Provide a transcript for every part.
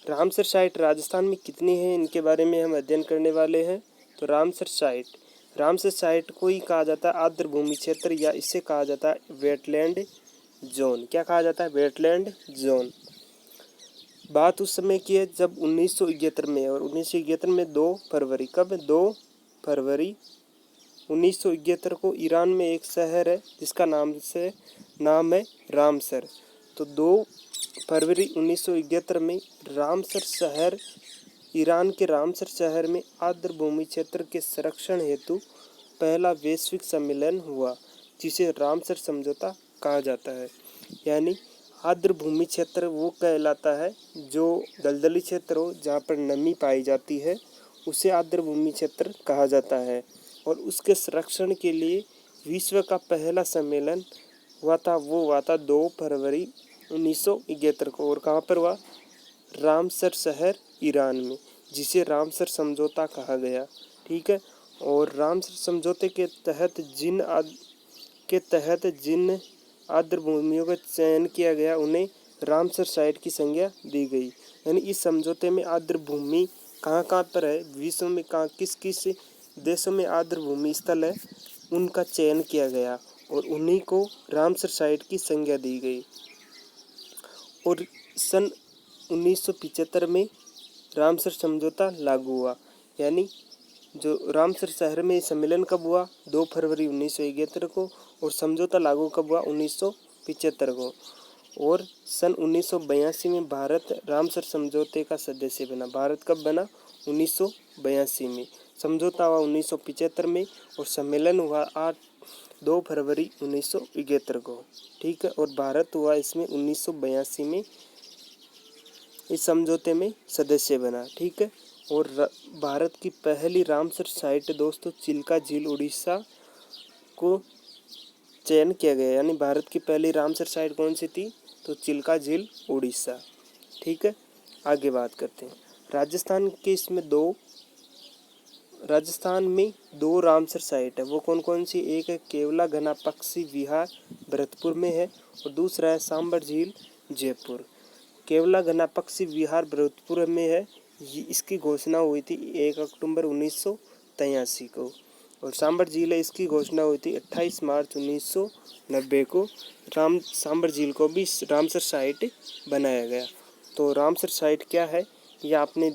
Ramsar site Rajasthan में कितनी है, इनके बारे में हम अध्ययन करने वाले हैं। तो रामसर साइट को ही कहा जाता है आर्द्र भूमि क्षेत्र, या इसे कहा जाता है वेटलैंड जोन। क्या कहा जाता है? Wetland zone. बात उस समय की है जब 1971 में, और 1971 में 2 फरवरी, कब? 2 फरवरी 1971 को ईरान में एक शहर है जिसका नाम है रामसर। तो 2 फरवरी 1971 में रामसर शहर, ईरान के रामसर शहर में आर्द्र भूमि क्षेत्र के संरक्षण हेतु पहला वैश्विक सम्मेलन हुआ, जिसे रामसर समझौता कहा जाता है। यानी आर्द्र भूमि क्षेत्र वो कहलाता है जो दलदली क्षेत्र हो, जहाँ पर नमी पाई जाती है, उसे आर्द्र भूमि क्षेत्र कहा जाता है। और उसके संरक्षण के लिए विश्व का पहला सम्मेलन हुआ था, वो हुआ था 2 फरवरी 1971 को। और कहाँ पर हुआ? रामसर शहर, ईरान में, जिसे रामसर समझौता कहा गया। ठीक है। और रामसर समझौते के तहत जिन आर्द्र भूमियों का चयन किया गया, उन्हें रामसर साइट की संज्ञा दी गई। यानी इस समझौते में आर्द्र भूमि कहाँ कहाँ पर है, विश्व में कहाँ किस किस देशों में आर्द्र भूमि स्थल है, उनका चयन किया गया और उन्हीं को रामसर साइट की संज्ञा दी गई। और सन 1975 में रामसर समझौता लागू हुआ। यानी जो रामसर शहर में सम्मेलन कब हुआ? 2 फरवरी 1971 को। और समझौता लागू कब हुआ? 1975 को। और सन 1982 में भारत रामसर समझौते का सदस्य बना। भारत कब बना? 1982 में। समझौता हुआ 1975 में और सम्मेलन हुआ 2 फरवरी 1971 को। ठीक है। और भारत हुआ इसमें 1982 में इस समझौते में सदस्य बना। ठीक है। और भारत की पहली रामसर साइट दोस्तों चिल्का झील, उड़ीसा को चयन किया गया। यानी भारत की पहली रामसर साइट कौन सी थी? तो चिल्का झील, उड़ीसा। ठीक है। आगे बात करते हैं। राजस्थान में 2 रामसर साइट है। वो कौन कौन सी? एक है केवला घना पक्षी विहार, भरतपुर में है, और दूसरा है सांबर झील, जयपुर। केवला घना पक्षी विहार भरतपुर में है। इसकी घोषणा हुई थी 1 अक्टूबर 1983 को। और सांबर झील है, इसकी घोषणा हुई थी 28 मार्च 1990 को। सांबर झील को भी रामसर साइट बनाया गया। तो रामसर साइट क्या है ये आपने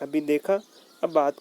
अभी देखा। अब बात